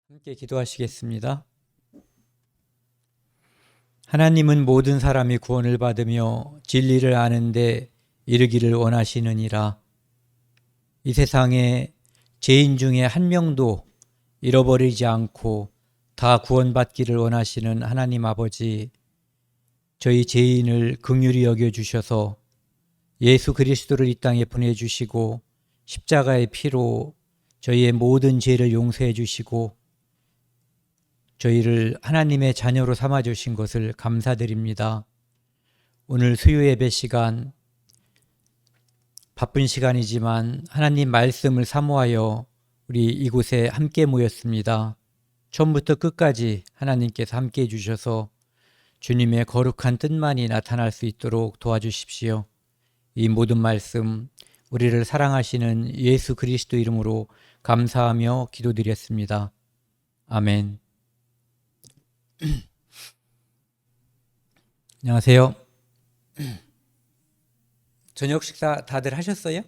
함께 기도하시겠습니다. 하나님은 모든 사람이 구원을 받으며 진리를 아는 데 이르기를 원하시느니라. 이 세상에 죄인 중에 한 명도 잃어버리지 않고 다 구원받기를 원하시는 하나님 아버지, 저희 죄인을 긍휼히 여겨주셔서 예수 그리스도를 이 땅에 보내주시고 십자가의 피로 저희의 모든 죄를 용서해 주시고 저희를 하나님의 자녀로 삼아주신 것을 감사드립니다. 오늘 수요 예배 시간, 바쁜 시간이지만 하나님 말씀을 사모하여 우리 이곳에 함께 모였습니다. 처음부터 끝까지 하나님께서 함께 해주셔서 주님의 거룩한 뜻만이 나타날 수 있도록 도와주십시오. 이 모든 말씀 우리를 사랑하시는 예수 그리스도 이름으로 감사하며 기도드렸습니다. 아멘. 안녕하세요. 저녁 식사 다들 하셨어요?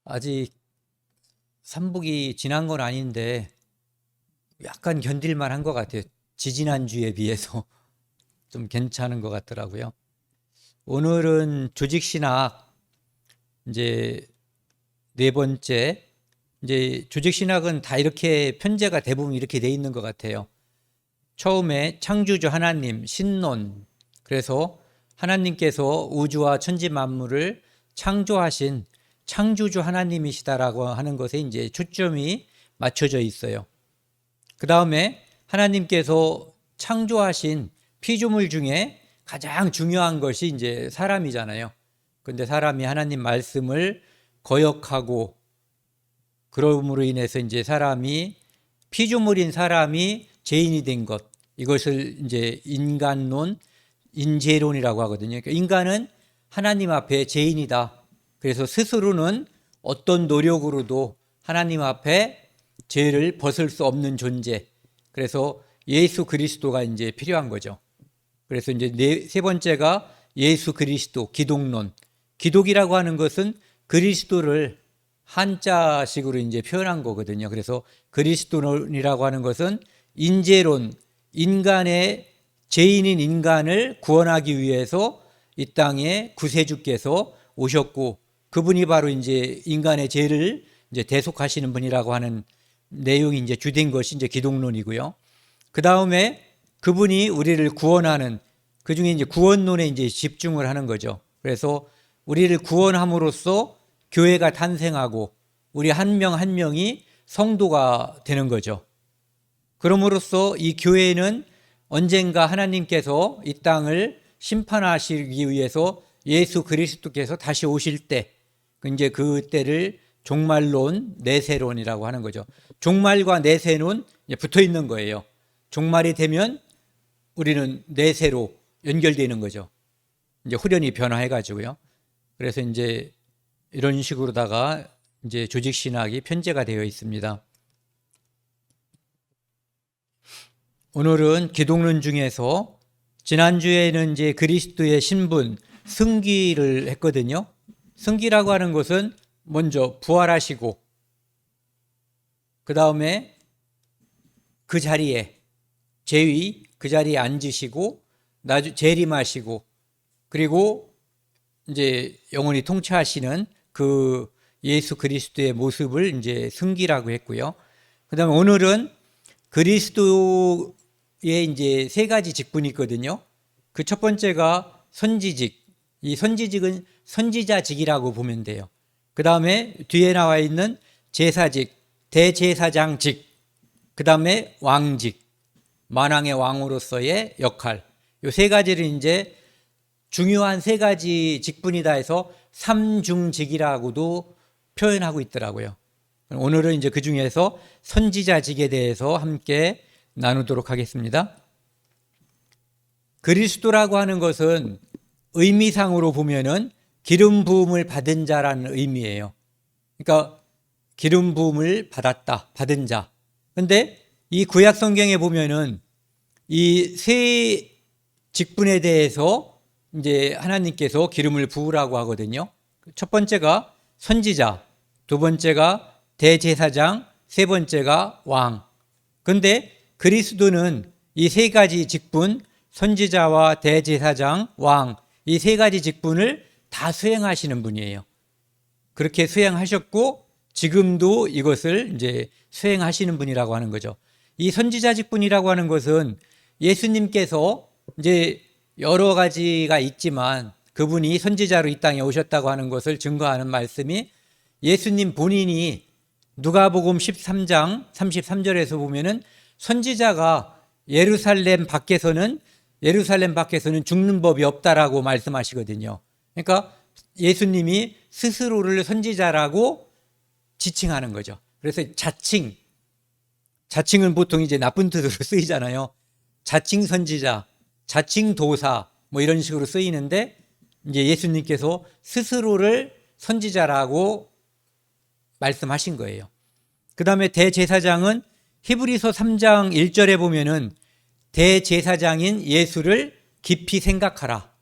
아직 삼복이 지난 건 아닌데 약간 견딜만 한 것 같아요. 지지난주에 비해서 좀 괜찮은 것 같더라고요. 오늘은 조직신학 이제 네 번째, 이제 조직신학은 다 이렇게 편제가 대부분 이렇게 돼 있는 것 같아요. 처음에 창조주 하나님, 신론, 그래서 하나님께서 우주와 천지 만물을 창조하신 창조주 하나님이시다라고 하는 것에 이제 초점이 맞춰져 있어요. 그 다음에 하나님께서 창조하신 피조물 중에 가장 중요한 것이 이제 사람이잖아요. 그런데 사람이 하나님 말씀을 거역하고 그러므로 인해서 이제 사람이 피조물인 사람이 죄인이 된 것, 이것을 이제 인간론, 인재론이라고 하거든요. 그러니까 인간은 하나님 앞에 죄인이다. 그래서 스스로는 어떤 노력으로도 하나님 앞에 죄를 벗을 수 없는 존재. 그래서 예수 그리스도가 이제 필요한 거죠. 그래서 이제 세 번째가 예수 그리스도, 기독론. 기독이라고 하는 것은 그리스도를 한자식으로 이제 표현한 거거든요. 그래서 그리스도론이라고 하는 것은 인재론, 인간의 죄인인 인간을 구원하기 위해서 이 땅에 구세주께서 오셨고 그분이 바로 이제 인간의 죄를 이제 대속하시는 분이라고 하는 내용이 이제 주된 것이 이제 기독론이고요. 그 다음에 그분이 우리를 구원하는, 그 중에 이제 구원론에 이제 집중을 하는 거죠. 그래서 우리를 구원함으로써 교회가 탄생하고 우리 한 명 한 명이 성도가 되는 거죠. 그럼으로써 이 교회는 언젠가 하나님께서 이 땅을 심판하시기 위해서 예수 그리스도께서 다시 오실 때, 이제 그때를 종말론, 내세론이라고 하는 거죠. 종말과 내세는 붙어 있는 거예요. 종말이 되면 우리는 내세로 연결되는 거죠. 이제 후련이 변화해 가지고요. 그래서 이제 이런 식으로다가 이제 조직 신학이 편제가 되어 있습니다. 오늘은 기독론 중에서 지난주에는 이제 그리스도의 신분, 승기를 했거든요. 승기라고 하는 것은 먼저 부활하시고 그 다음에 그 자리에 제위, 그 자리에 앉으시고 재림하시고 그리고 이제 영원히 통치하시는 그 예수 그리스도의 모습을 이제 승기라고 했고요. 그다음에 오늘은 그리스도의 이제 세 가지 직분이 있거든요. 그 첫 번째가 선지직. 이 선지직은 선지자직이라고 보면 돼요. 그다음에 뒤에 나와 있는 제사직, 대제사장직. 그다음에 왕직, 만왕의 왕으로서의 역할. 이 세 가지를 이제 중요한 세 가지 직분이다 해서 삼중직이라고도 표현하고 있더라고요. 오늘은 이제 그 중에서 선지자직에 대해서 함께 나누도록 하겠습니다. 그리스도라고 하는 것은 의미상으로 보면은 기름 부음을 받은 자라는 의미예요. 그러니까 기름 부음을 받았다, 받은 자. 그런데 이 구약 성경에 보면은 이 세 직분에 대해서 이제 하나님께서 기름을 부으라고 하거든요. 첫 번째가 선지자, 두 번째가 대제사장, 세 번째가 왕. 그런데 그리스도는 이 세 가지 직분, 선지자와 대제사장, 왕, 이 세 가지 직분을 다 수행하시는 분이에요. 그렇게 수행하셨고 지금도 이것을 이제 수행하시는 분이라고 하는 거죠. 이 선지자 직분이라고 하는 것은 예수님께서 이제 여러 가지가 있지만 그분이 선지자로 이 땅에 오셨다고 하는 것을 증거하는 말씀이 예수님 본인이 누가복음 13장 33절에서 보면은 선지자가 예루살렘 밖에서는 죽는 법이 없다라고 말씀하시거든요. 그러니까 예수님이 스스로를 선지자라고 지칭하는 거죠. 그래서 자칭은 보통 이제 나쁜 뜻으로 쓰이잖아요. 자칭 선지자, 자칭 도사 뭐 이런 식으로 쓰이는데 이제 예수님께서 스스로를 선지자라고 말씀하신 거예요. 그 다음에 대제사장은 히브리서 3장 1절에 보면은 대제사장인 예수를 깊이 생각하라.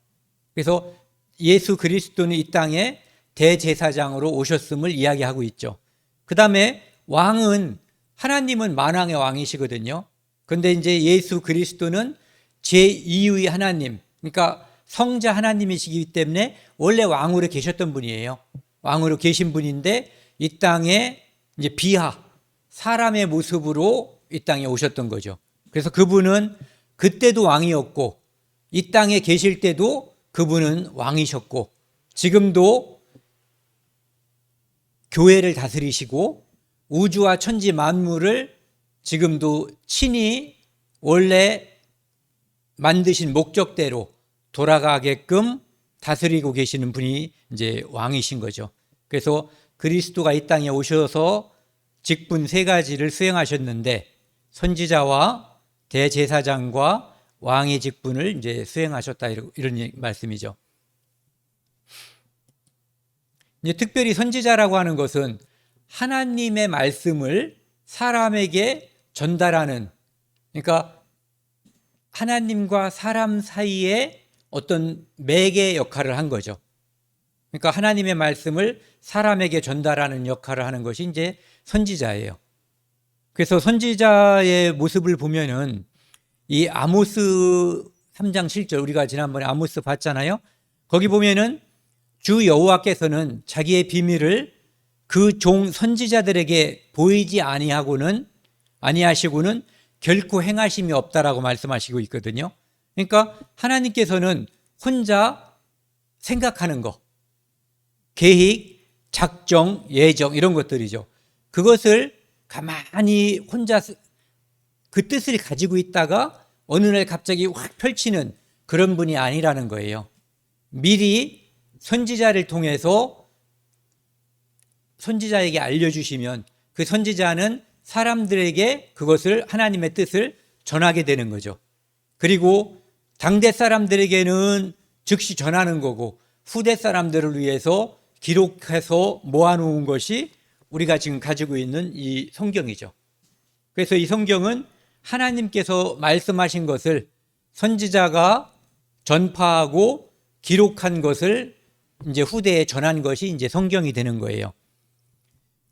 그래서 예수 그리스도는 이 땅에 대제사장으로 오셨음을 이야기하고 있죠. 그 다음에 왕은 하나님은 만왕의 왕이시거든요. 그런데 이제 예수 그리스도는 제2의 하나님, 그러니까 성자 하나님이시기 때문에 원래 왕으로 계셨던 분이에요. 왕으로 계신 분인데 이 땅에 이제 비하, 사람의 모습으로 이 땅에 오셨던 거죠. 그래서 그분은 그때도 왕이었고 이 땅에 계실 때도 그분은 왕이셨고 지금도 교회를 다스리시고 우주와 천지 만물을 지금도 친히 원래 만드신 목적대로 돌아가게끔 다스리고 계시는 분이 이제 왕이신 거죠. 그래서 그리스도가 이 땅에 오셔서 직분 세 가지를 수행하셨는데 선지자와 대제사장과 왕의 직분을 이제 수행하셨다 이런 말씀이죠. 이제 특별히 선지자라고 하는 것은 하나님의 말씀을 사람에게 전달하는, 그러니까 하나님과 사람 사이에 어떤 매개 역할을 한 거죠. 그러니까 하나님의 말씀을 사람에게 전달하는 역할을 하는 것이 이제 선지자예요. 그래서 선지자의 모습을 보면은 이 아모스 3장 7절, 우리가 지난번에 아모스 봤잖아요. 거기 보면은 주 여호와께서는 자기의 비밀을 그 종 선지자들에게 보이지 아니하시고는 결코 행하심이 없다라고 말씀하시고 있거든요. 그러니까 하나님께서는 혼자 생각하는 거, 계획, 작정, 예정 이런 것들이죠. 그것을 가만히 혼자 그 뜻을 가지고 있다가 어느 날 갑자기 확 펼치는 그런 분이 아니라는 거예요. 미리 선지자를 통해서 선지자에게 알려주시면 그 선지자는 사람들에게 그것을 하나님의 뜻을 전하게 되는 거죠. 그리고 당대 사람들에게는 즉시 전하는 거고 후대 사람들을 위해서 기록해서 모아놓은 것이 우리가 지금 가지고 있는 이 성경이죠. 그래서 이 성경은 하나님께서 말씀하신 것을 선지자가 전파하고 기록한 것을 이제 후대에 전한 것이 이제 성경이 되는 거예요.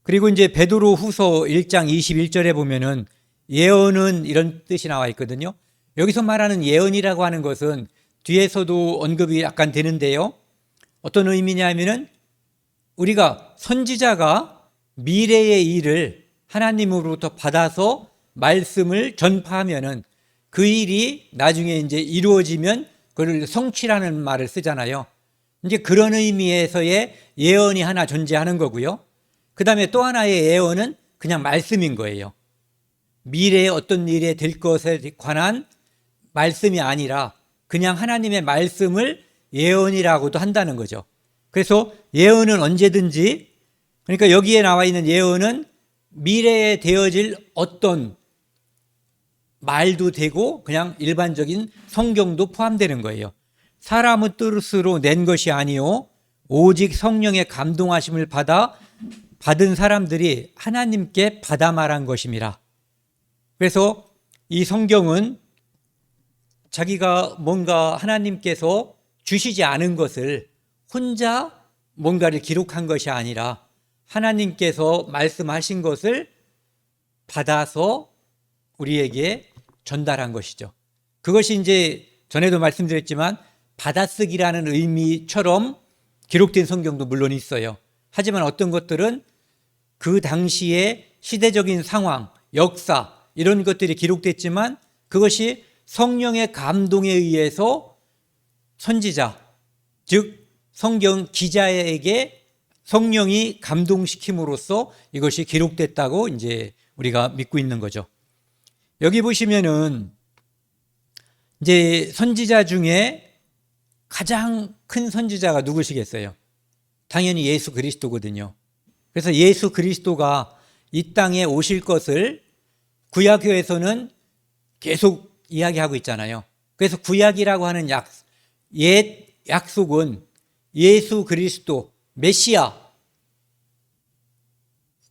그리고 이제 베드로 후서 1장 21절에 보면은 예언은 이런 뜻이 나와 있거든요. 여기서 말하는 예언이라고 하는 것은 뒤에서도 언급이 약간 되는데요. 어떤 의미냐면은 우리가 선지자가 미래의 일을 하나님으로부터 받아서 말씀을 전파하면은 그 일이 나중에 이제 이루어지면 그걸 성취라는 말을 쓰잖아요. 이제 그런 의미에서의 예언이 하나 존재하는 거고요. 그 다음에 또 하나의 예언은 그냥 말씀인 거예요. 미래에 어떤 일이 될 것에 관한 말씀이 아니라 그냥 하나님의 말씀을 예언이라고도 한다는 거죠. 그래서 예언은 언제든지, 그러니까 여기에 나와 있는 예언은 미래에 되어질 어떤 말도 되고 그냥 일반적인 성경도 포함되는 거예요. 사람의 뜻으로 낸 것이 아니요 오직 성령의 감동하심을 받은 사람들이 하나님께 받아 말한 것임이라. 그래서 이 성경은 자기가 뭔가 하나님께서 주시지 않은 것을 혼자 뭔가를 기록한 것이 아니라 하나님께서 말씀하신 것을 받아서 우리에게 전달한 것이죠. 그것이 이제 전에도 말씀드렸지만 받아쓰기라는 의미처럼 기록된 성경도 물론 있어요. 하지만 어떤 것들은 그 당시의 시대적인 상황, 역사 이런 것들이 기록됐지만 그것이 성령의 감동에 의해서 선지자, 즉 성경 기자에게 성령이 감동시킴으로써 이것이 기록됐다고 이제 우리가 믿고 있는 거죠. 여기 보시면은 이제 선지자 중에 가장 큰 선지자가 누구시겠어요? 당연히 예수 그리스도거든요. 그래서 예수 그리스도가 이 땅에 오실 것을 구약교에서는 계속 이야기하고 있잖아요. 그래서 구약이라고 하는 옛 약속은 예수 그리스도, 메시아,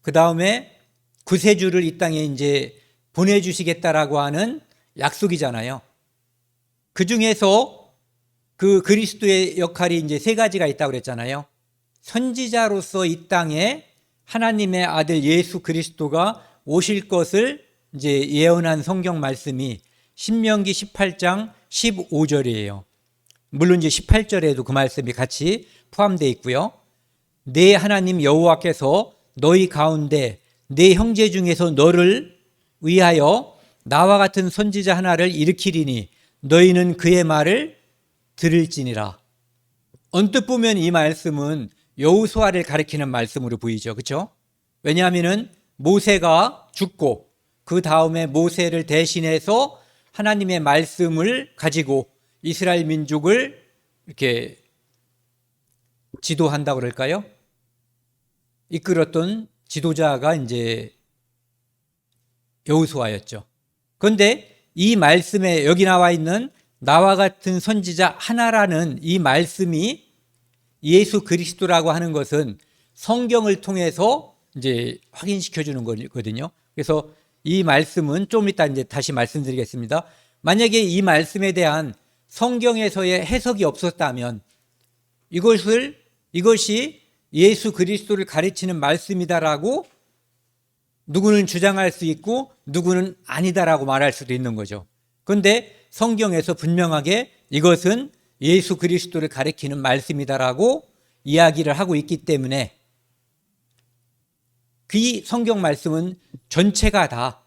그 다음에 구세주를 이 땅에 이제 보내주시겠다라고 하는 약속이잖아요. 그 중에서 그 그리스도의 역할이 이제 세 가지가 있다고 그랬잖아요. 선지자로서 이 땅에 하나님의 아들 예수 그리스도가 오실 것을 이제 예언한 성경 말씀이 신명기 18장 15절이에요. 물론 이제 18절에도 그 말씀이 같이 포함되어 있고요. 내 하나님 여호와께서 너희 가운데 내 형제 중에서 너를 위하여 나와 같은 선지자 하나를 일으키리니 너희는 그의 말을 들을지니라. 언뜻 보면 이 말씀은 여호수아를 가리키는 말씀으로 보이죠. 그렇죠? 왜냐하면 모세가 죽고 그 다음에 모세를 대신해서 하나님의 말씀을 가지고 이스라엘 민족을 이렇게 지도한다고 그럴까요? 이끌었던 지도자가 이제 여호수아였죠. 그런데 이 말씀에 여기 나와 있는 나와 같은 선지자 하나라는 이 말씀이 예수 그리스도라고 하는 것은 성경을 통해서 이제 확인시켜 주는 거거든요. 그래서 이 말씀은 좀 이따 이제 다시 말씀드리겠습니다. 만약에 이 말씀에 대한 성경에서의 해석이 없었다면 이것이 예수 그리스도를 가르치는 말씀이다라고 누구는 주장할 수 있고 누구는 아니다라고 말할 수도 있는 거죠. 그런데 성경에서 분명하게 이것은 예수 그리스도를 가리키는 말씀이다라고 이야기를 하고 있기 때문에 그 성경 말씀은 전체가 다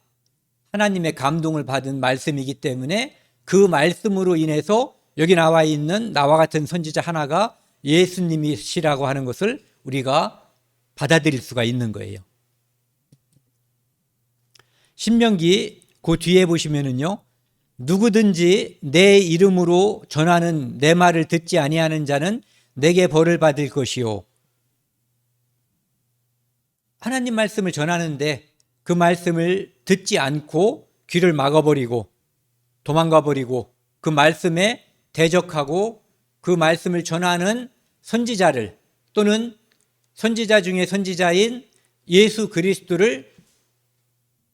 하나님의 감동을 받은 말씀이기 때문에 그 말씀으로 인해서 여기 나와 있는 나와 같은 선지자 하나가 예수님이시라고 하는 것을 우리가 받아들일 수가 있는 거예요. 신명기 그 뒤에 보시면은요, 누구든지 내 이름으로 전하는 내 말을 듣지 아니하는 자는 내게 벌을 받을 것이요. 하나님 말씀을 전하는데 그 말씀을 듣지 않고 귀를 막아버리고 도망가버리고 그 말씀에 대적하고 그 말씀을 전하는 선지자를 또는 선지자 중에 선지자인 예수 그리스도를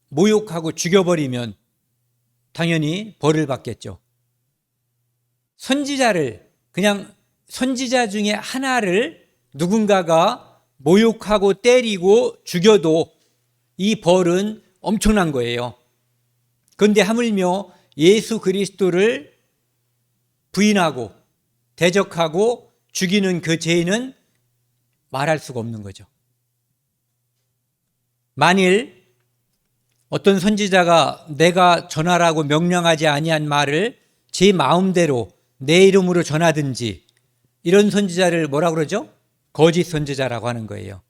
모욕하고 죽여버리면 당연히 벌을 받겠죠. 선지자를 그냥 선지자 중에 하나를 누군가가 모욕하고 때리고 죽여도 이 벌은 엄청난 거예요. 그런데 하물며 예수 그리스도를 부인하고 대적하고 죽이는 그 죄는 말할 수가 없는 거죠. 만일 어떤 선지자가 내가 전하라고 명령하지 아니한 말을 제 마음대로 내 이름으로 전하든지 이런 선지자를 뭐라고 그러죠? 거짓 선지자라고 하는 거예요.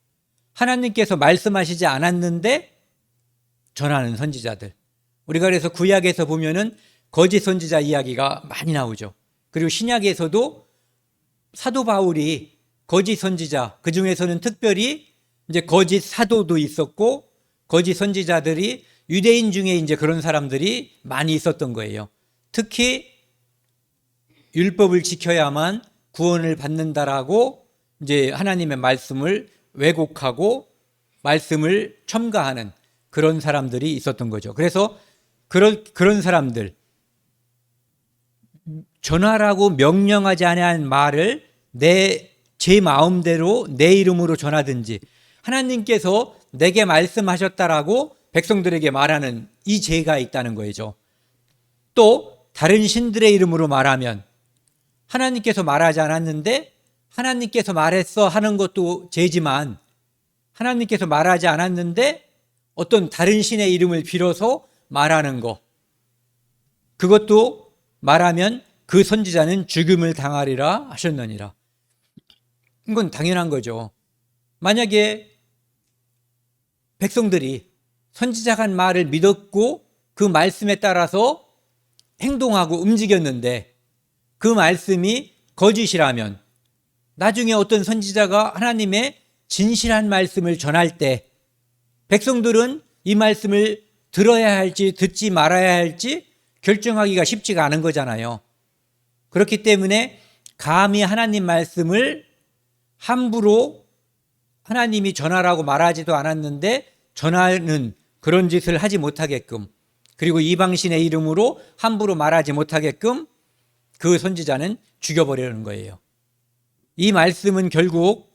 하나님께서 말씀하시지 않았는데 전하는 선지자들. 우리가 그래서 구약에서 보면은 거짓 선지자 이야기가 많이 나오죠. 그리고 신약에서도 사도 바울이 거짓 선지자, 그 중에서는 특별히 이제 거짓 사도도 있었고 거짓 선지자들이 유대인 중에 이제 그런 사람들이 많이 있었던 거예요. 특히 율법을 지켜야만 구원을 받는다라고 이제 하나님의 말씀을 왜곡하고 말씀을 첨가하는 그런 사람들이 있었던 거죠. 그래서 그런 사람들, 전하라고 명령하지 아니한 말을 내 제 마음대로 내 이름으로 전하든지 하나님께서 내게 말씀하셨다라고 백성들에게 말하는 이 죄가 있다는 거죠. 또 다른 신들의 이름으로 말하면 하나님께서 말하지 않았는데 하나님께서 말했어 하는 것도 죄지만 하나님께서 말하지 않았는데 어떤 다른 신의 이름을 빌어서 말하는 것, 그것도 말하면 그 선지자는 죽음을 당하리라 하셨느니라. 이건 당연한 거죠. 만약에 백성들이 선지자가 한 말을 믿었고 그 말씀에 따라서 행동하고 움직였는데 그 말씀이 거짓이라면 나중에 어떤 선지자가 하나님의 진실한 말씀을 전할 때 백성들은 이 말씀을 들어야 할지 듣지 말아야 할지 결정하기가 쉽지가 않은 거잖아요. 그렇기 때문에 감히 하나님 말씀을 함부로 하나님이 전하라고 말하지도 않았는데 전하는 그런 짓을 하지 못하게끔, 그리고 이방신의 이름으로 함부로 말하지 못하게끔 그 선지자는 죽여버리는 거예요. 이 말씀은 결국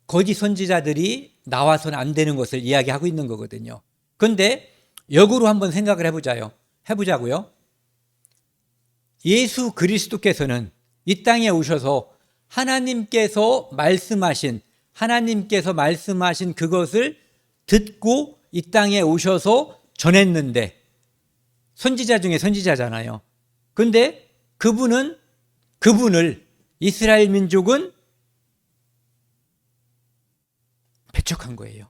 거짓 선지자들이 나와서는 안 되는 것을 이야기하고 있는 거거든요. 그런데 역으로 한번 생각을 해보자고요. 예수 그리스도께서는 이 땅에 오셔서 하나님께서 말씀하신 그것을 듣고 이 땅에 오셔서 전했는데, 선지자 중에 선지자잖아요. 그런데 그분을 이스라엘 민족은 배척한 거예요.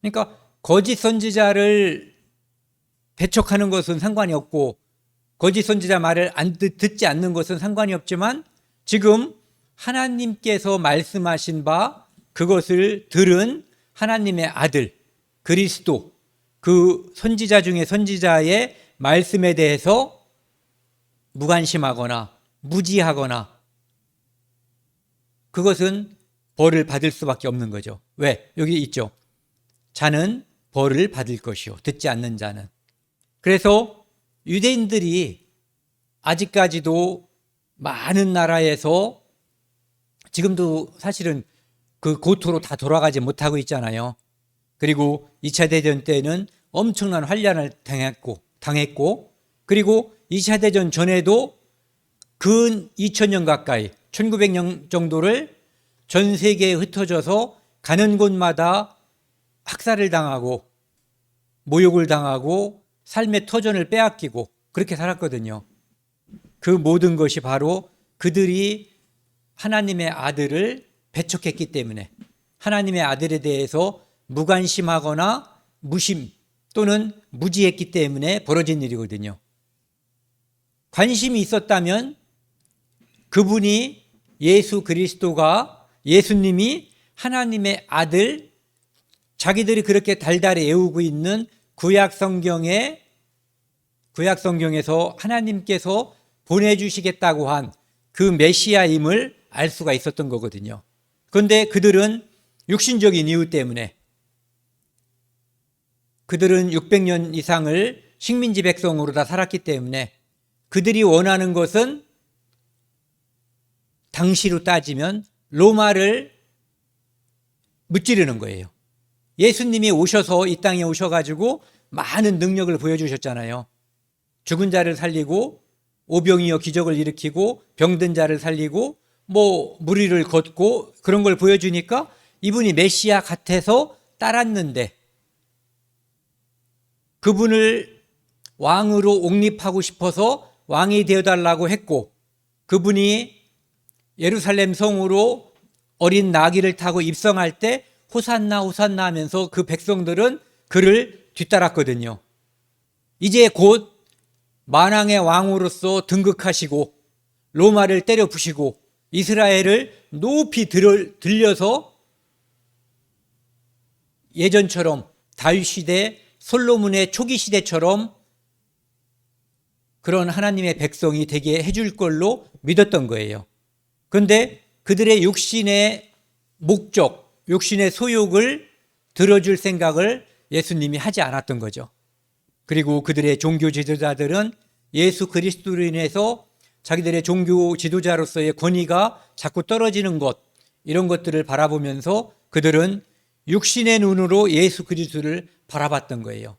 그러니까 거짓 선지자를 배척하는 것은 상관이 없고 거짓 선지자 말을 듣지 않는 것은 상관이 없지만 지금 하나님께서 말씀하신 바 그것을 들은 하나님의 아들 그리스도, 그 선지자 중에 선지자의 말씀에 대해서 무관심하거나 무지하거나 그것은 벌을 받을 수밖에 없는 거죠. 왜? 여기 있죠. 자는 벌을 받을 것이요 듣지 않는 자는. 그래서 유대인들이 아직까지도 많은 나라에서 지금도 사실은 그 고토로 다 돌아가지 못하고 있잖아요. 그리고 2차 대전 때는 엄청난 환란을 당했고 그리고 2차 대전 전에도 근 2000년 가까이 1900년 정도를 전 세계에 흩어져서 가는 곳마다 학살을 당하고 모욕을 당하고 삶의 터전을 빼앗기고 그렇게 살았거든요. 그 모든 것이 바로 그들이 하나님의 아들을 배척했기 때문에, 하나님의 아들에 대해서 무관심하거나 무심 또는 무지했기 때문에 벌어진 일이거든요. 관심이 있었다면 그분이 예수님이 하나님의 아들, 자기들이 그렇게 달달이 애우고 있는 구약 성경에서 하나님께서 보내주시겠다고 한 그 메시아임을 알 수가 있었던 거거든요. 그런데 그들은 육신적인 이유 때문에, 그들은 600년 이상을 식민지 백성으로 다 살았기 때문에 그들이 원하는 것은 당시로 따지면 로마를 무찌르는 거예요. 예수님이 오셔서 이 땅에 오셔가지고 많은 능력을 보여주셨잖아요. 죽은 자를 살리고 오병이어 기적을 일으키고 병든 자를 살리고 무리를 걷고 그런 걸 보여주니까 이분이 메시아 같아서 따랐는데, 그분을 왕으로 옹립하고 싶어서 왕이 되어달라고 했고, 그분이 예루살렘 성으로 어린 나귀를 타고 입성할 때 호산나 호산나 하면서 그 백성들은 그를 뒤따랐거든요. 이제 곧 만왕의 왕으로서 등극하시고 로마를 때려 부시고 이스라엘을 높이 들려서 예전처럼 다윗 시대, 솔로몬의 초기 시대처럼 그런 하나님의 백성이 되게 해줄 걸로 믿었던 거예요. 그런데 그들의 육신의 목적, 육신의 소욕을 들어줄 생각을 예수님이 하지 않았던 거죠. 그리고 그들의 종교 지도자들은 예수 그리스도로 인해서 자기들의 종교 지도자로서의 권위가 자꾸 떨어지는 것, 이런 것들을 바라보면서 그들은 육신의 눈으로 예수 그리스도를 바라봤던 거예요.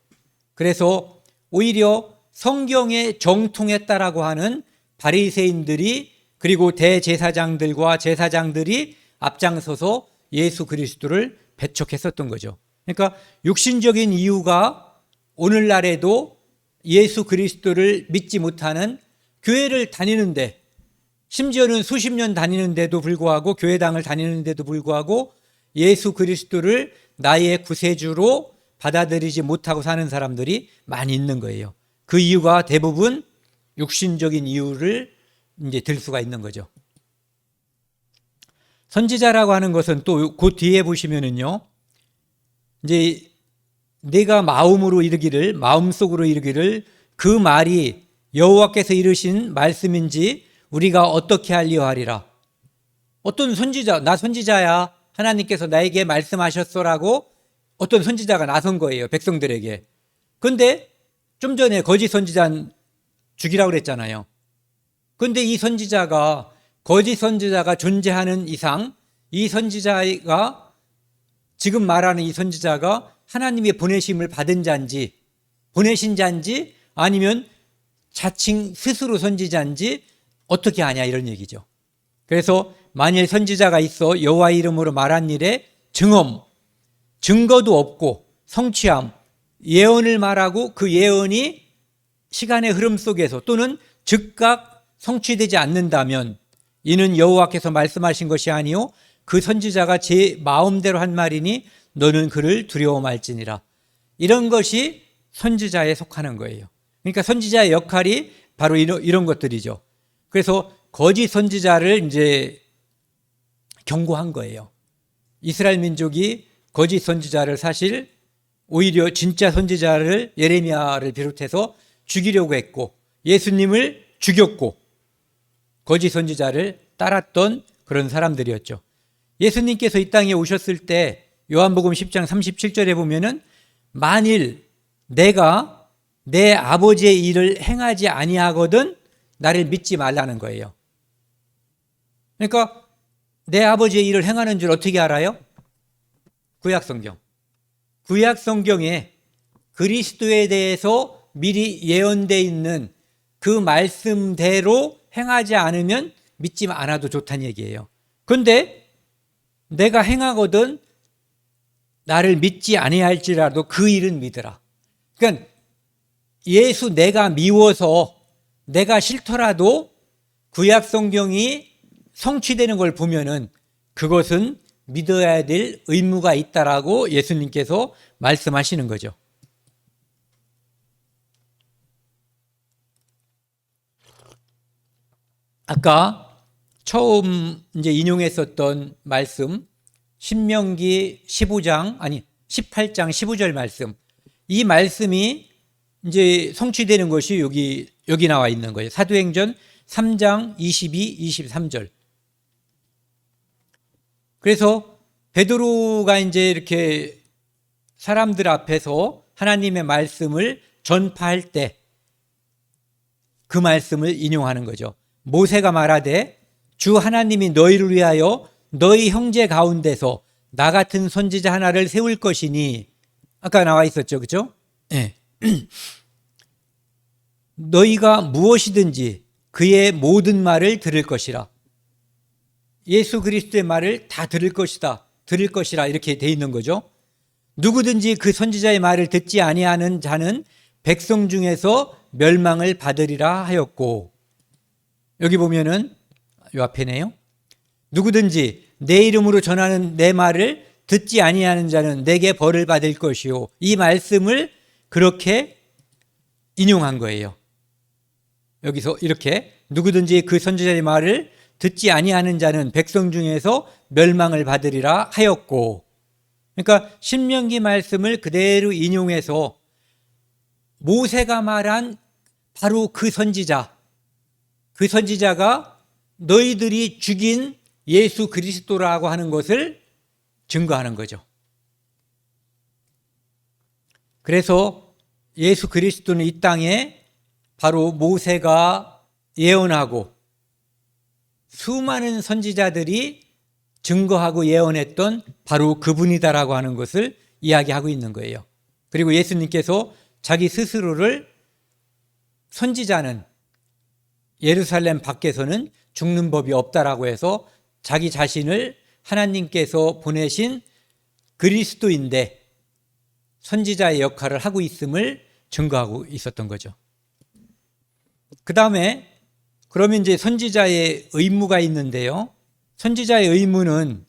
그래서 오히려 성경에 정통했다라고 하는 바리새인들이, 그리고 대제사장들과 제사장들이 앞장서서 예수 그리스도를 배척했었던 거죠. 그러니까 육신적인 이유가 오늘날에도 예수 그리스도를 믿지 못하는, 교회를 다니는데, 심지어는 수십 년 다니는데도 불구하고, 교회당을 다니는데도 불구하고 예수 그리스도를 나의 구세주로 받아들이지 못하고 사는 사람들이 많이 있는 거예요. 그 이유가 대부분 육신적인 이유를 이제 들 수가 있는 거죠. 선지자라고 하는 것은 또 그 뒤에 보시면은요, 이제 내가 마음으로 이르기를, 마음속으로 이르기를, 그 말이 여호와께서 이르신 말씀인지 우리가 어떻게 알리어 하리라. 어떤 선지자, 나 선지자야, 하나님께서 나에게 말씀하셨소라고 어떤 선지자가 나선 거예요, 백성들에게. 그런데 좀 전에 거짓 선지자 죽이라고 그랬잖아요. 그런데 이 선지자가, 거짓 선지자가 존재하는 이상, 이 선지자가, 지금 말하는 이 선지자가 하나님의 보내심을 받은 자인지, 보내신 자인지, 아니면 자칭 스스로 선지자인지 어떻게 아냐, 이런 얘기죠. 그래서 만일 선지자가 있어 여호와 이름으로 말한 일에 증언, 증거도 없고 성취함, 예언을 말하고 그 예언이 시간의 흐름 속에서 또는 즉각 성취되지 않는다면 이는 여호와께서 말씀하신 것이 아니요 그 선지자가 제 마음대로 한 말이니 너는 그를 두려워 말지니라. 이런 것이 선지자에 속하는 거예요. 그러니까 선지자의 역할이 바로 이런 것들이죠. 그래서 거짓 선지자를 이제 경고한 거예요. 이스라엘 민족이 거짓 선지자를, 사실 오히려 진짜 선지자를, 예레미야를 비롯해서 죽이려고 했고 예수님을 죽였고 거짓 선지자를 따랐던 그런 사람들이었죠. 예수님께서 이 땅에 오셨을 때 요한복음 10장 37절에 보면은 만일 내가 내 아버지의 일을 행하지 아니하거든 나를 믿지 말라는 거예요. 그러니까 내 아버지의 일을 행하는 줄 어떻게 알아요? 구약성경. 구약성경에 그리스도에 대해서 미리 예언되어 있는 그 말씀대로 행하지 않으면 믿지 않아도 좋다는 얘기예요. 그런데 내가 행하거든 나를 믿지 아니할지라도 그 일은 믿으라. 그러니까 예수 내가 미워서, 내가 싫더라도 구약성경이 성취되는 걸 보면은 그것은 믿어야 될 의무가 있다라고 예수님께서 말씀하시는 거죠. 아까 처음 이제 인용했었던 말씀, 신명기 18장 15절 말씀, 이 말씀이 이제 성취되는 것이 여기 나와 있는 거예요. 사도행전 3장 22, 23절. 그래서 베드로가 이제 이렇게 사람들 앞에서 하나님의 말씀을 전파할 때 그 말씀을 인용하는 거죠. 모세가 말하되 주 하나님이 너희를 위하여 너희 형제 가운데서 나 같은 선지자 하나를 세울 것이니, 아까 나와 있었죠, 그렇죠? 네. 너희가 무엇이든지 그의 모든 말을 들을 것이라. 예수 그리스도의 말을 다 들을 것이라 이렇게 돼 있는 거죠. 누구든지 그 선지자의 말을 듣지 아니하는 자는 백성 중에서 멸망을 받으리라 하였고, 여기 보면은 요 앞에네요. 누구든지 내 이름으로 전하는 내 말을 듣지 아니하는 자는 내게 벌을 받을 것이요. 이 말씀을 그렇게 인용한 거예요. 여기서 이렇게 누구든지 그 선지자의 말을 듣지 아니하는 자는 백성 중에서 멸망을 받으리라 하였고, 그러니까 신명기 말씀을 그대로 인용해서 모세가 말한 바로 그 선지자가 너희들이 죽인 예수 그리스도라고 하는 것을 증거하는 거죠. 그래서 예수 그리스도는 이 땅에 바로 모세가 예언하고 수많은 선지자들이 증거하고 예언했던 바로 그분이다라고 하는 것을 이야기하고 있는 거예요. 그리고 예수님께서 자기 스스로를 선지자는 예루살렘 밖에서는 죽는 법이 없다라고 해서 자기 자신을 하나님께서 보내신 그리스도인데 선지자의 역할을 하고 있음을 증거하고 있었던 거죠. 그 다음에 그러면 이제 선지자의 의무가 있는데요. 선지자의 의무는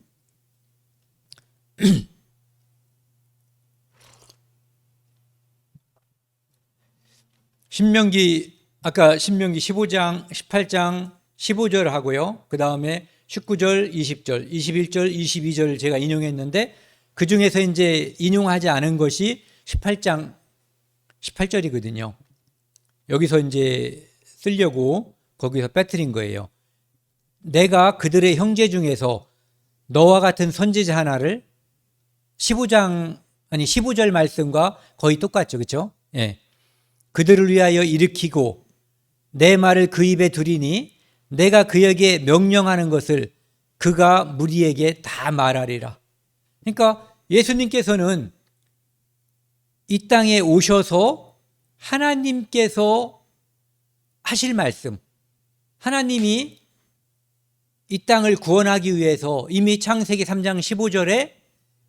아까 신명기 15장, 18장 15절 하고요. 그 다음에 19절, 20절, 21절, 22절 제가 인용했는데 그 중에서 이제 인용하지 않은 것이 18장 18절이거든요. 여기서 이제 쓰려고 거기서 빼뜨린 거예요. 내가 그들의 형제 중에서 너와 같은 선지자 하나를 15절 말씀과 거의 똑같죠. 그렇죠? 예. 그들을 위하여 일으키고 내 말을 그 입에 두리니 내가 그에게 명령하는 것을 그가 무리에게 다 말하리라. 그러니까 예수님께서는 이 땅에 오셔서 하나님께서 하실 말씀, 하나님이 이 땅을 구원하기 위해서 이미 창세기 3장 15절에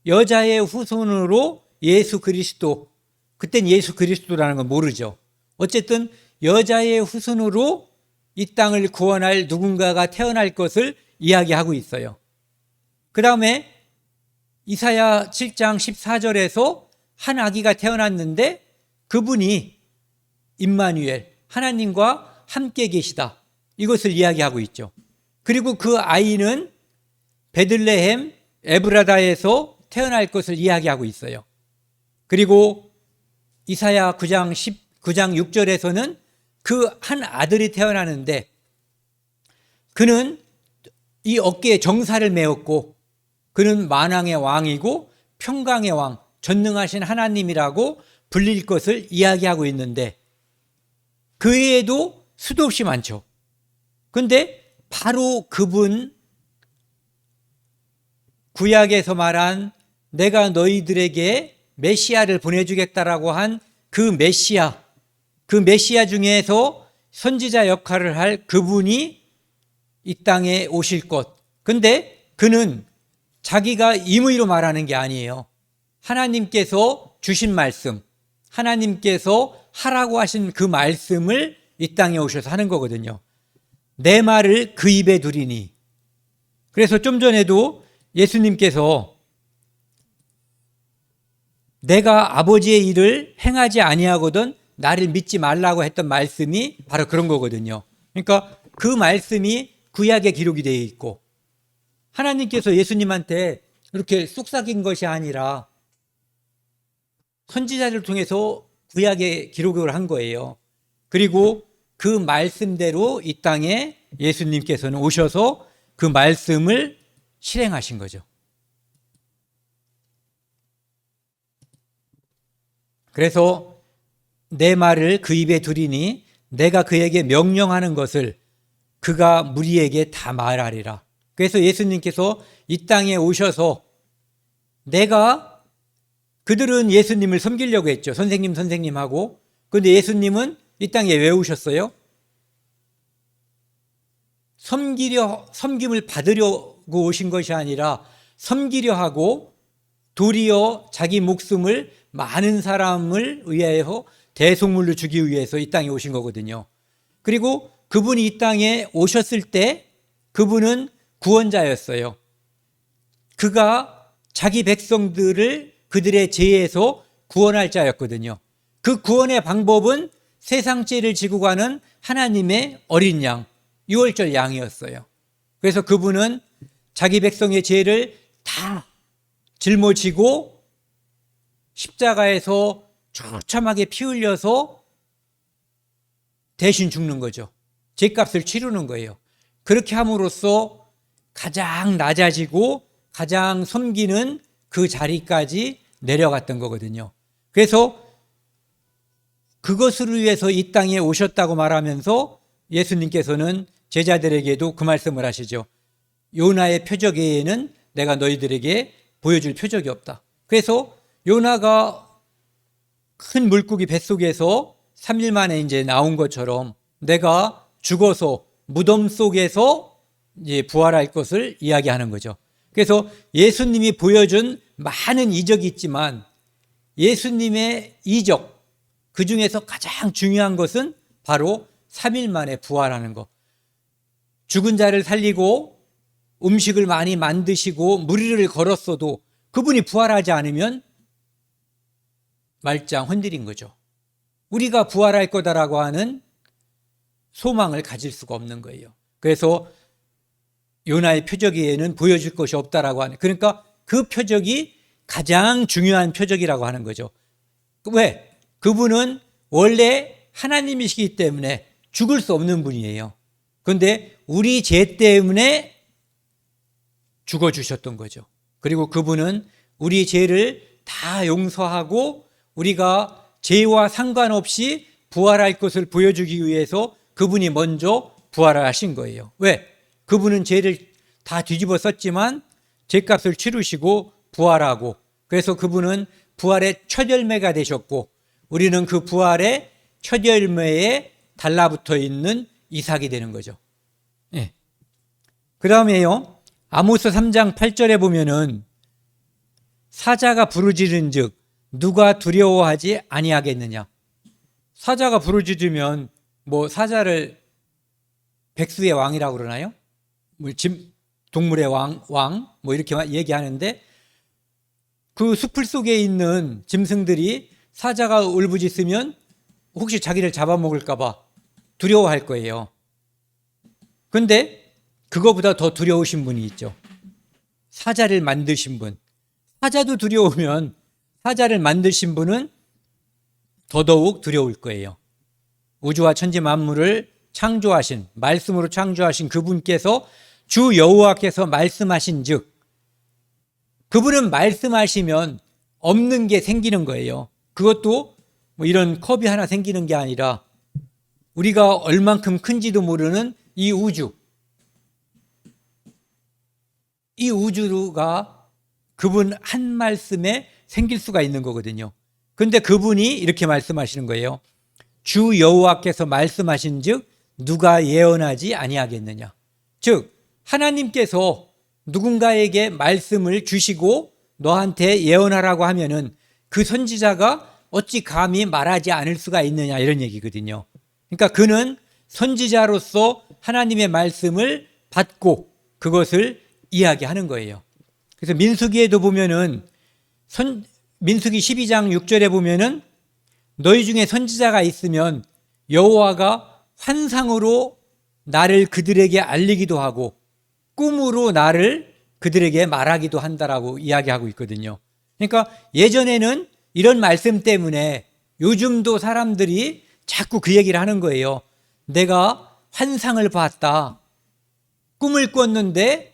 여자의 후손으로 예수 그리스도, 그땐 예수 그리스도라는 건 모르죠. 어쨌든 여자의 후손으로 이 땅을 구원할 누군가가 태어날 것을 이야기하고 있어요. 그 다음에 이사야 7장 14절에서 한 아기가 태어났는데 그분이 임마누엘, 하나님과 함께 계시다. 이것을 이야기하고 있죠. 그리고 그 아이는 베들레헴 에브라다에서 태어날 것을 이야기하고 있어요. 그리고 이사야 9장 6절에서는 그 한 아들이 태어나는데 그는 이 어깨에 정사를 메었고 그는 만왕의 왕이고 평강의 왕, 전능하신 하나님이라고 불릴 것을 이야기하고 있는데 그 외에도 수도 없이 많죠. 그런데 바로 그분, 구약에서 말한 내가 너희들에게 메시아를 보내주겠다라고 한 그 메시아 중에서 선지자 역할을 할 그분이 이 땅에 오실 것. 근데 그는 자기가 임의로 말하는 게 아니에요. 하나님께서 주신 말씀, 하나님께서 하라고 하신 그 말씀을 이 땅에 오셔서 하는 거거든요. 내 말을 그 입에 두리니. 그래서 좀 전에도 예수님께서 내가 아버지의 일을 행하지 아니하거든 나를 믿지 말라고 했던 말씀이 바로 그런 거거든요. 그러니까 그 말씀이 구약에 기록이 되어 있고 하나님께서 예수님한테 이렇게 쑥삭인 것이 아니라 선지자를 통해서 구약에 기록을 한 거예요. 그리고 그 말씀대로 이 땅에 예수님께서는 오셔서 그 말씀을 실행하신 거죠. 그래서 내 말을 그 입에 두리니 내가 그에게 명령하는 것을 그가 무리에게 다 말하리라. 그래서 예수님께서 이 땅에 오셔서 그들은 예수님을 섬기려고 했죠. 선생님 하고. 그런데 예수님은 이 땅에 왜 오셨어요? 섬김을 받으려고 오신 것이 아니라 섬기려 하고 도리어 자기 목숨을 많은 사람을 위하여 대속물로 주기 위해서 이 땅에 오신 거거든요. 그리고 그분이 이 땅에 오셨을 때 그분은 구원자였어요. 그가 자기 백성들을 그들의 죄에서 구원할 자였거든요. 그 구원의 방법은 세상 죄를 지고 가는 하나님의 어린 양, 유월절 양이었어요. 그래서 그분은 자기 백성의 죄를 다 짊어지고 십자가에서 처참하게 피 흘려서 대신 죽는 거죠. 죄값을 치르는 거예요. 그렇게 함으로써 가장 낮아지고 가장 섬기는 그 자리까지 내려갔던 거거든요. 그래서 그것을 위해서 이 땅에 오셨다고 말하면서 예수님께서는 제자들에게도 그 말씀을 하시죠. 요나의 표적 외에는 내가 너희들에게 보여줄 표적이 없다. 그래서 요나가 큰 물고기 뱃속에서 3일 만에 이제 나온 것처럼 내가 죽어서 무덤 속에서 이제 부활할 것을 이야기하는 거죠. 그래서 예수님이 보여준 많은 이적이 있지만 예수님의 이적, 그 중에서 가장 중요한 것은 바로 3일 만에 부활하는 것. 죽은 자를 살리고 음식을 많이 만드시고 무리를 걸었어도 그분이 부활하지 않으면 말짱 흔들린 거죠. 우리가 부활할 거다라고 하는 소망을 가질 수가 없는 거예요. 그래서 요나의 표적 외에는 보여줄 것이 없다라고 하는, 그러니까 그 표적이 가장 중요한 표적이라고 하는 거죠. 왜? 그분은 원래 하나님이시기 때문에 죽을 수 없는 분이에요. 그런데 우리 죄 때문에 죽어주셨던 거죠. 그리고 그분은 우리 죄를 다 용서하고 우리가 죄와 상관없이 부활할 것을 보여주기 위해서 그분이 먼저 부활을 하신 거예요. 왜? 그분은 죄를 다 뒤집어 썼지만 죄값을 치르시고 부활하고, 그래서 그분은 부활의 첫 열매가 되셨고 우리는 그 부활의 첫 열매에 달라붙어 있는 이삭이 되는 거죠. 예. 그 다음에요, 아모스 3장 8절에 보면은 사자가 부르짖은즉 누가 두려워하지 아니하겠느냐. 사자가 부르짖으면 뭐 사자를 백수의 왕이라고 그러나요? 뭐 동물의 왕 뭐 이렇게 얘기하는데 그 숲을 속에 있는 짐승들이 사자가 울부짖으면 혹시 자기를 잡아먹을까 봐 두려워할 거예요. 그런데 그거보다 더 두려우신 분이 있죠. 사자를 만드신 분. 사자도 두려우면 사자를 만드신 분은 더더욱 두려울 거예요. 우주와 천지 만물을 창조하신, 말씀으로 창조하신 그분께서, 주 여호와께서 말씀하신 즉, 그분은 말씀하시면 없는 게 생기는 거예요. 그것도 뭐 이런 컵이 하나 생기는 게 아니라 우리가 얼만큼 큰지도 모르는 이 우주, 이 우주가 그분 한 말씀에 생길 수가 있는 거거든요. 그런데 그분이 이렇게 말씀하시는 거예요. 주 여호와께서 말씀하신 즉 누가 예언하지 아니하겠느냐. 즉 하나님께서 누군가에게 말씀을 주시고 너한테 예언하라고 하면은 그 선지자가 어찌 감히 말하지 않을 수가 있느냐, 이런 얘기거든요. 그러니까 그는 선지자로서 하나님의 말씀을 받고 그것을 이야기하는 거예요. 그래서 민수기에도 보면은 민수기 12장 6절에 보면은 너희 중에 선지자가 있으면 여호와가 환상으로 나를 그들에게 알리기도 하고 꿈으로 나를 그들에게 말하기도 한다라고 이야기하고 있거든요. 그러니까 예전에는 이런 말씀 때문에 요즘도 사람들이 자꾸 그 얘기를 하는 거예요. 내가 환상을 봤다. 꿈을 꿨는데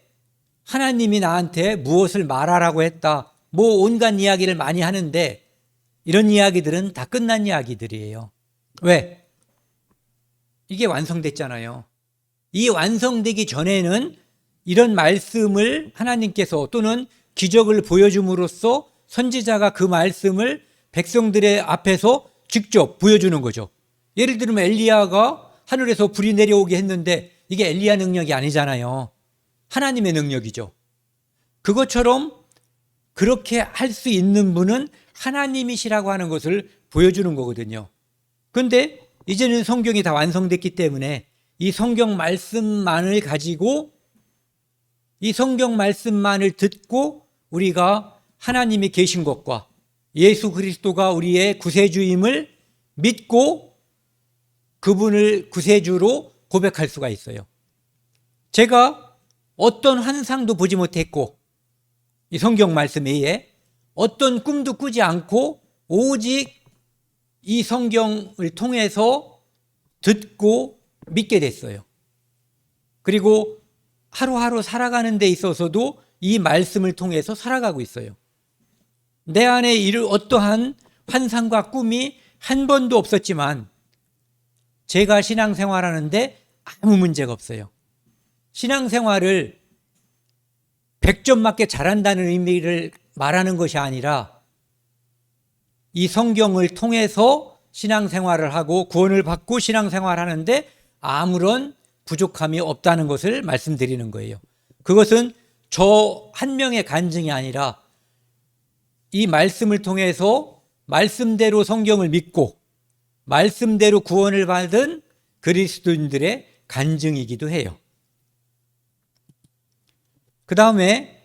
하나님이 나한테 무엇을 말하라고 했다. 뭐 온갖 이야기를 많이 하는데 이런 이야기들은 다 끝난 이야기들이에요. 왜? 이게 완성됐잖아요. 이 완성되기 전에는 이런 말씀을 하나님께서 또는 기적을 보여줌으로써 선지자가 그 말씀을 백성들의 앞에서 직접 보여주는 거죠. 예를 들면 엘리야가 하늘에서 불이 내려오게 했는데 이게 엘리야 능력이 아니잖아요. 하나님의 능력이죠. 그것처럼 그렇게 할 수 있는 분은 하나님이시라고 하는 것을 보여주는 거거든요. 그런데 이제는 성경이 다 완성됐기 때문에 이 성경 말씀만을 가지고, 이 성경 말씀만을 듣고 우리가 하나님이 계신 것과 예수 그리스도가 우리의 구세주임을 믿고 그분을 구세주로 고백할 수가 있어요. 제가 어떤 환상도 보지 못했고 이 성경 말씀 외에 어떤 꿈도 꾸지 않고 오직 이 성경을 통해서 듣고 믿게 됐어요. 그리고 하루하루 살아가는 데 있어서도 이 말씀을 통해서 살아가고 있어요. 내 안에 이를 어떠한 환상과 꿈이 한 번도 없었지만 제가 신앙생활하는데 아무 문제가 없어요. 신앙생활을 100점 맞게 잘한다는 의미를 말하는 것이 아니라 이 성경을 통해서 신앙생활을 하고 구원을 받고 신앙생활하는데 아무런 부족함이 없다는 것을 말씀드리는 거예요. 그것은 저 한 명의 간증이 아니라 이 말씀을 통해서 말씀대로 성경을 믿고 말씀대로 구원을 받은 그리스도인들의 간증이기도 해요. 그 다음에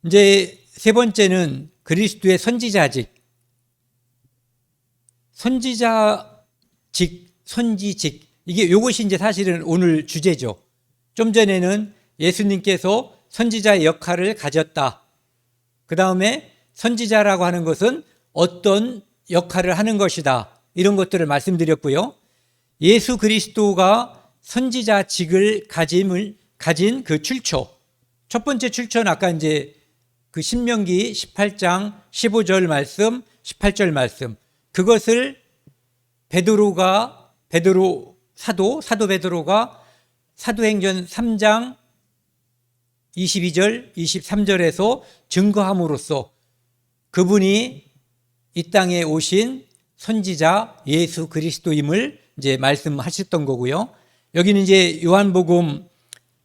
이제 세 번째는 그리스도의 선지자직. 선지직. 요것이 이제 사실은 오늘 주제죠. 좀 전에는 예수님께서 선지자의 역할을 가졌다. 그 다음에 선지자라고 하는 것은 어떤 역할을 하는 것이다. 이런 것들을 말씀드렸고요. 예수 그리스도가 선지자직을 가진 그 출처. 첫 번째 출처는 아까 이제 그 신명기 18장 15절 말씀, 18절 말씀. 그것을 사도 베드로가 사도행전 3장 22절, 23절에서 증거함으로써 그분이 이 땅에 오신 선지자 예수 그리스도임을 이제 말씀하셨던 거고요. 여기는 이제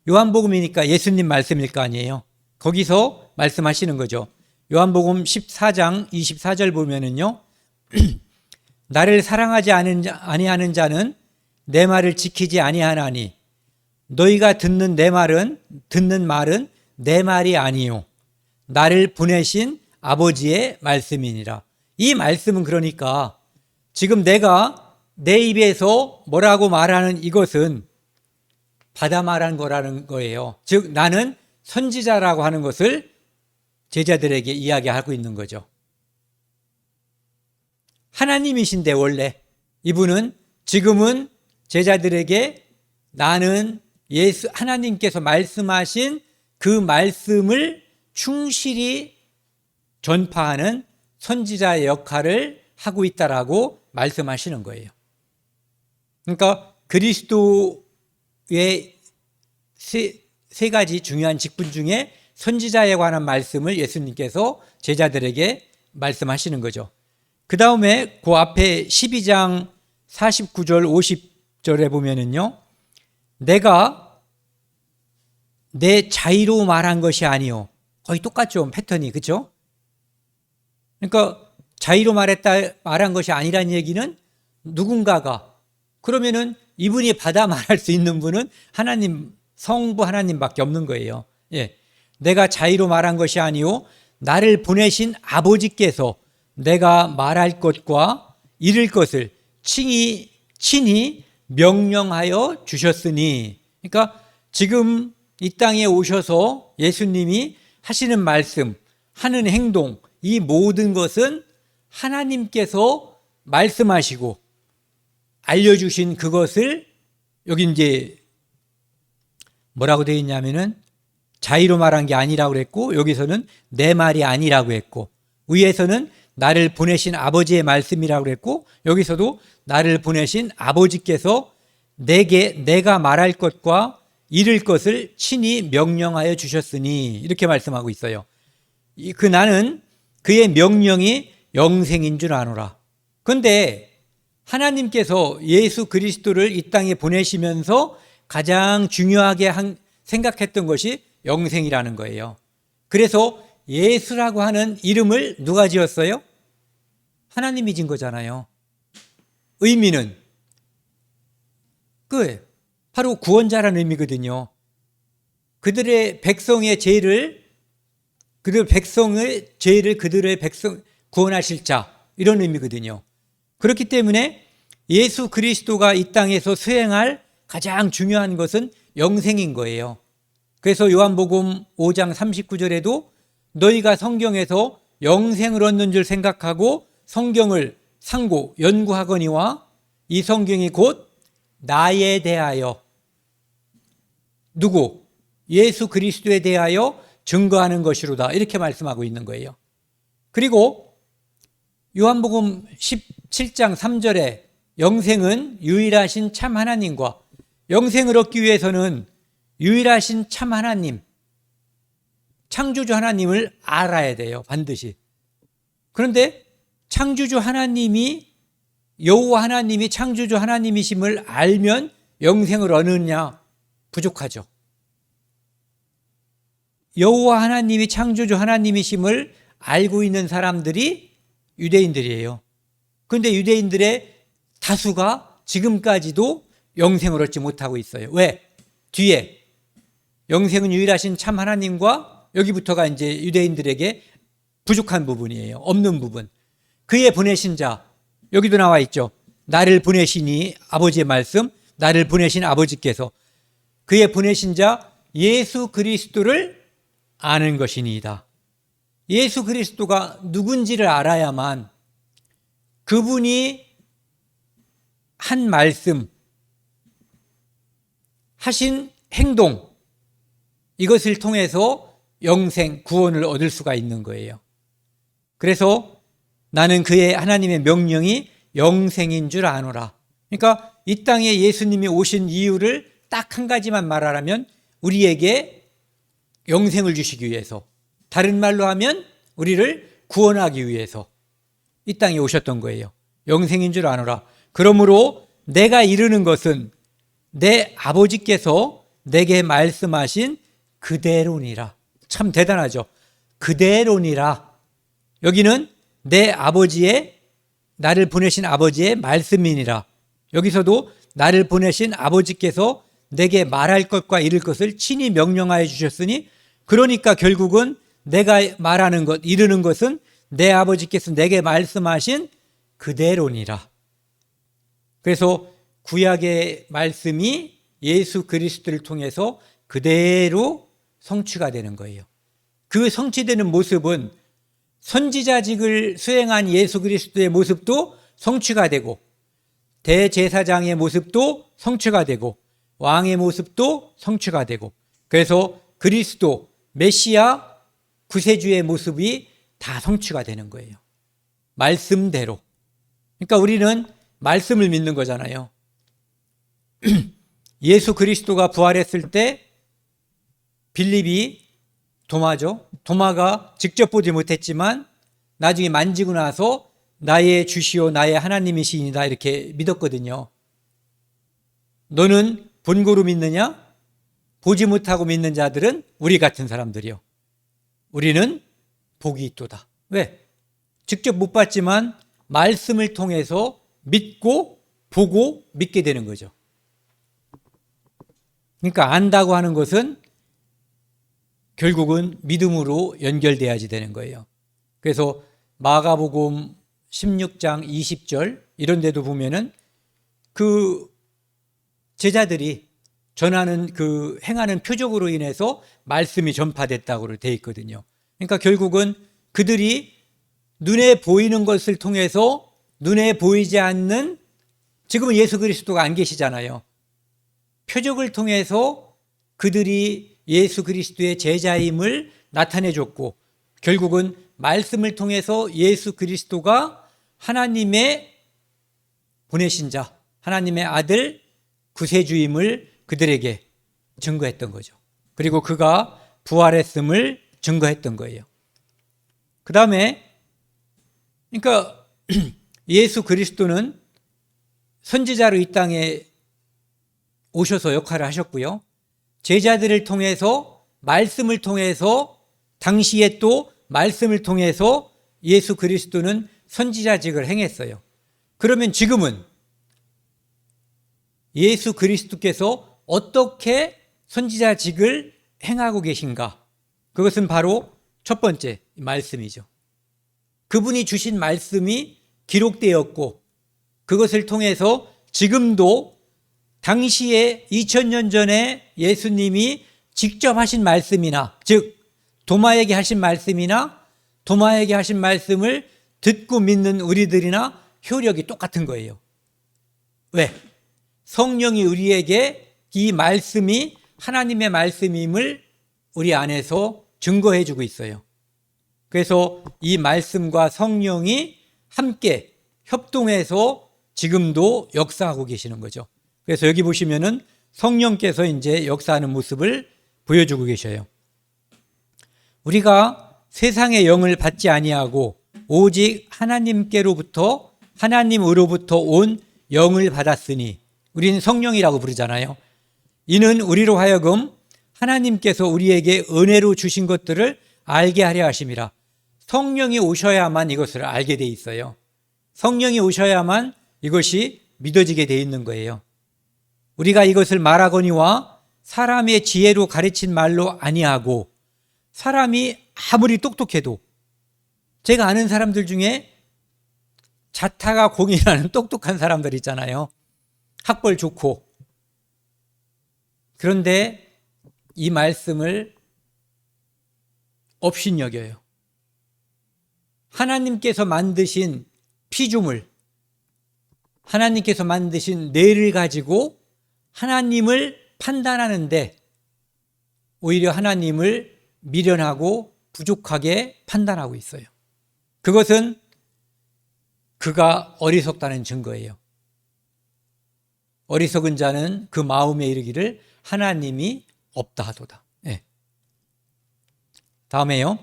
요한복음이니까 예수님 말씀일 거 아니에요. 거기서 말씀하시는 거죠. 요한복음 14장 24절 보면은요. 나를 사랑하지 아니하는 자는 내 말을 지키지 아니하나니 너희가 듣는 말은 내 말이 아니요 나를 보내신 아버지의 말씀이니라. 이 말씀은 그러니까 지금 내가 내 입에서 뭐라고 말하는 이것은 받아 말한 거라는 거예요. 즉 나는 선지자라고 하는 것을 제자들에게 이야기하고 있는 거죠. 하나님이신데 원래 이분은 지금은 제자들에게 나는 하나님께서 말씀하신 그 말씀을 충실히 전파하는 선지자의 역할을 하고 있다라고 말씀하시는 거예요. 그러니까 그리스도의 세 가지 중요한 직분 중에 선지자에 관한 말씀을 예수님께서 제자들에게 말씀하시는 거죠. 그 다음에 그 앞에 12장 49절 50절에 보면은요. 내가 내 자의로 말한 것이 아니요. 거의 똑같죠. 패턴이. 그렇죠? 그러니까 자의로 말한 것이 아니라는 얘기는 누군가가 그러면은 이분이 받아 말할 수 있는 분은 성부 하나님밖에 없는 거예요. 예. 내가 자의로 말한 것이 아니요 나를 보내신 아버지께서 내가 말할 것과 이를 것을 친히 명령하여 주셨으니. 그러니까 지금 이 땅에 오셔서 예수님이 하시는 말씀, 하는 행동, 이 모든 것은 하나님께서 말씀하시고 알려주신 그것을 여기 이제 뭐라고 되어 있냐면은 자의로 말한 게 아니라고 그랬고 여기서는 내 말이 아니라고 했고 위에서는 나를 보내신 아버지의 말씀이라고 그랬고 여기서도 나를 보내신 아버지께서 내가 말할 것과 이를 것을 친히 명령하여 주셨으니 이렇게 말씀하고 있어요. 나는 그의 명령이 영생인 줄 아노라. 그런데 하나님께서 예수 그리스도를 이 땅에 보내시면서 가장 중요하게 생각했던 것이 영생이라는 거예요. 그래서 예수라고 하는 이름을 누가 지었어요? 하나님이 지은 거잖아요. 의미는 바로 구원자라는 의미거든요. 그들의 백성의 죄를 그들의 백성 구원하실 자 이런 의미거든요. 그렇기 때문에 예수 그리스도가 이 땅에서 수행할 가장 중요한 것은 영생인 거예요. 그래서 요한복음 5장 39절에도 너희가 성경에서 영생을 얻는 줄 생각하고 성경을 상고 연구하거니와 이 성경이 곧 나에 대하여 예수 그리스도에 대하여 증거하는 것이로다 이렇게 말씀하고 있는 거예요. 그리고 요한복음 17장 3절에 영생은 유일하신 참 하나님과 영생을 얻기 위해서는 유일하신 참 하나님, 창조주 하나님을 알아야 돼요. 반드시. 그런데 창조주 하나님이, 여호와 하나님이 창조주 하나님이심을 알면 영생을 얻느냐? 부족하죠. 여호와 하나님이 창조주 하나님이심을 알고 있는 사람들이 유대인들이에요. 그런데 유대인들의 다수가 지금까지도 영생을 얻지 못하고 있어요. 왜? 뒤에 영생은 유일하신 참 하나님과, 여기부터가 이제 유대인들에게 부족한 부분이에요. 없는 부분. 그의 보내신 자, 여기도 나와 있죠. 나를 보내시니, 아버지의 말씀, 나를 보내신 아버지께서 그의 보내신 자 예수 그리스도를 아는 것이니이다. 예수 그리스도가 누군지를 알아야만 그분이 한 말씀, 하신 행동, 이것을 통해서 영생, 구원을 얻을 수가 있는 거예요. 그래서 나는 그의 하나님의 명령이 영생인 줄 아노라. 그러니까 이 땅에 예수님이 오신 이유를 딱 한 가지만 말하라면 우리에게 영생을 주시기 위해서, 다른 말로 하면 우리를 구원하기 위해서 이 땅에 오셨던 거예요. 영생인 줄 아노라. 그러므로 내가 이르는 것은 내 아버지께서 내게 말씀하신 그대로니라. 참 대단하죠. 그대로니라. 여기는 내 아버지의, 나를 보내신 아버지의 말씀이니라. 여기서도 나를 보내신 아버지께서 내게 말할 것과 이를 것을 친히 명령하여 주셨으니, 그러니까 결국은 내가 말하는 것, 이르는 것은 내 아버지께서 내게 말씀하신 그대로니라. 그래서 구약의 말씀이 예수 그리스도를 통해서 그대로 성취가 되는 거예요. 그 성취되는 모습은 선지자직을 수행한 예수 그리스도의 모습도 성취가 되고, 대제사장의 모습도 성취가 되고, 왕의 모습도 성취가 되고, 그래서 그리스도, 메시아, 구세주의 모습이 다 성취가 되는 거예요. 말씀대로. 그러니까 우리는 말씀을 믿는 거잖아요. 예수 그리스도가 부활했을 때 빌립이, 도마죠. 도마가 직접 보지 못했지만 나중에 만지고 나서 나의 주시오 나의 하나님이시이다 이렇게 믿었거든요. 너는 본고로 믿느냐? 보지 못하고 믿는 자들은 우리 같은 사람들이요. 우리는 복이 있도다. 왜? 직접 못 봤지만 말씀을 통해서 믿고 보고 믿게 되는 거죠. 그러니까 안다고 하는 것은 결국은 믿음으로 연결돼야지 되는 거예요. 그래서 마가복음 16장 20절 이런 데도 보면은 그 제자들이 전하는 그 행하는 표적으로 인해서 말씀이 전파됐다고 되어 있거든요. 그러니까 결국은 그들이 눈에 보이는 것을 통해서 눈에 보이지 않는, 지금은 예수 그리스도가 안 계시잖아요. 표적을 통해서 그들이 예수 그리스도의 제자임을 나타내 줬고, 결국은 말씀을 통해서 예수 그리스도가 하나님의 보내신 자, 하나님의 아들 구세주임을 그들에게 증거했던 거죠. 그리고 그가 부활했음을 증거했던 거예요. 그 다음에 그러니까 예수 그리스도는 선지자로 이 땅에 오셔서 역할을 하셨고요. 제자들을 통해서, 말씀을 통해서, 당시에 또 말씀을 통해서 예수 그리스도는 선지자직을 행했어요. 그러면 지금은 예수 그리스도께서 어떻게 선지자직을 행하고 계신가? 그것은 바로 첫 번째 말씀이죠. 그분이 주신 말씀이 기록되었고, 그것을 통해서 지금도 당시에 2000년 전에 예수님이 직접 하신 말씀이나, 즉 도마에게 하신 말씀이나 도마에게 하신 말씀을 듣고 믿는 우리들이나 효력이 똑같은 거예요. 왜? 성령이 우리에게 이 말씀이 하나님의 말씀임을 우리 안에서 증거해 주고 있어요. 그래서 이 말씀과 성령이 함께 협동해서 지금도 역사하고 계시는 거죠. 그래서 여기 보시면은 성령께서 이제 역사하는 모습을 보여주고 계셔요. 우리가 세상의 영을 받지 아니하고 오직 하나님으로부터 온 영을 받았으니, 우리는 성령이라고 부르잖아요. 이는 우리로 하여금 하나님께서 우리에게 은혜로 주신 것들을 알게 하려 하심이라. 성령이 오셔야만 이것을 알게 돼 있어요. 성령이 오셔야만 이것이 믿어지게 돼 있는 거예요. 우리가 이것을 말하거니와 사람의 지혜로 가르친 말로 아니하고, 사람이 아무리 똑똑해도, 제가 아는 사람들 중에 자타가 공인하는 똑똑한 사람들 있잖아요. 학벌 좋고. 그런데 이 말씀을 업신여겨요. 하나님께서 만드신 피조물, 하나님께서 만드신 뇌를 가지고 하나님을 판단하는데 오히려 하나님을 미련하고 부족하게 판단하고 있어요. 그것은 그가 어리석다는 증거예요. 어리석은 자는 그 마음에 이르기를 하나님이 없다 하도다. 네. 다음에요.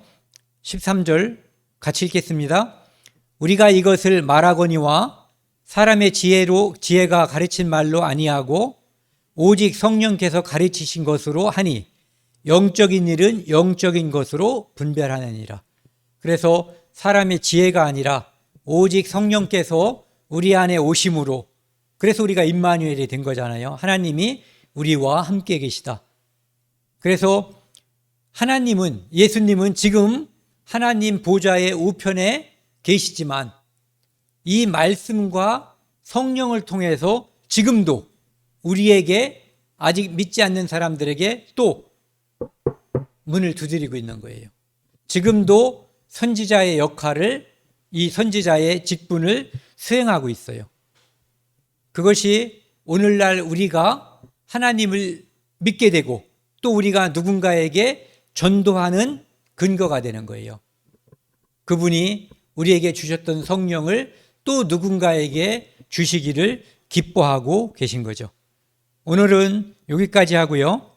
13절 같이 읽겠습니다. 우리가 이것을 말하거니와 사람의 지혜가 가르친 말로 아니하고 오직 성령께서 가르치신 것으로 하니 영적인 일은 영적인 것으로 분별하느니라. 그래서 사람의 지혜가 아니라 오직 성령께서 우리 안에 오심으로, 그래서 우리가 임마누엘이 된 거잖아요. 하나님이 우리와 함께 계시다. 그래서 예수님은 지금 하나님 보좌의 우편에 계시지만 이 말씀과 성령을 통해서 지금도 우리에게, 아직 믿지 않는 사람들에게 또 문을 두드리고 있는 거예요. 지금도 선지자의 역할을, 이 선지자의 직분을 수행하고 있어요. 그것이 오늘날 우리가 하나님을 믿게 되고 또 우리가 누군가에게 전도하는 근거가 되는 거예요. 그분이 우리에게 주셨던 성령을 또 누군가에게 주시기를 기뻐하고 계신 거죠. 오늘은 여기까지 하고요.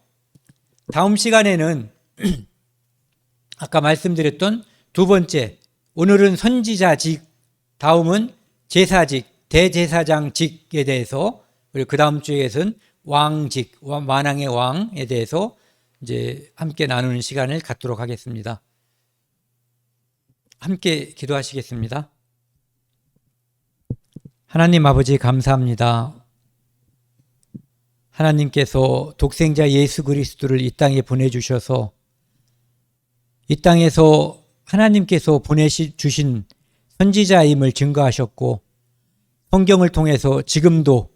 다음 시간에는 아까 말씀드렸던 두 번째, 오늘은 선지자직, 다음은 제사직, 대제사장직에 대해서, 그리고 그 다음 주에는 왕직, 만왕의 왕에 대해서 이제 함께 나누는 시간을 갖도록 하겠습니다. 함께 기도하시겠습니다. 하나님 아버지 감사합니다. 하나님께서 독생자 예수 그리스도를 이 땅에 보내주셔서 이 땅에서 하나님께서 보내주신 선지자임을 증거하셨고, 성경을 통해서 지금도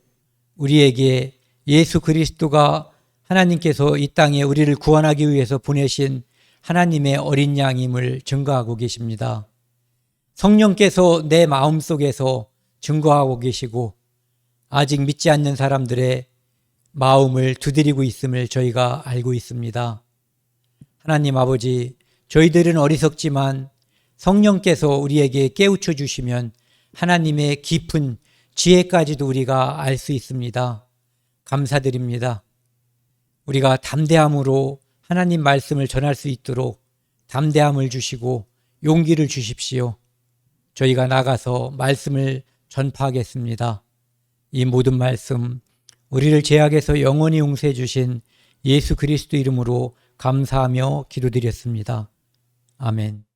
우리에게 예수 그리스도가 하나님께서 이 땅에 우리를 구원하기 위해서 보내신 하나님의 어린 양임을 증거하고 계십니다. 성령께서 내 마음속에서 증거하고 계시고 아직 믿지 않는 사람들의 마음을 두드리고 있음을 저희가 알고 있습니다. 하나님 아버지, 저희들은 어리석지만 성령께서 우리에게 깨우쳐 주시면 하나님의 깊은 지혜까지도 우리가 알 수 있습니다. 감사드립니다. 우리가 담대함으로 하나님 말씀을 전할 수 있도록 담대함을 주시고 용기를 주십시오. 저희가 나가서 말씀을 전파하겠습니다. 이 모든 말씀 우리를 죄악에서 영원히 용서해 주신 예수 그리스도 이름으로 감사하며 기도드렸습니다. 아멘.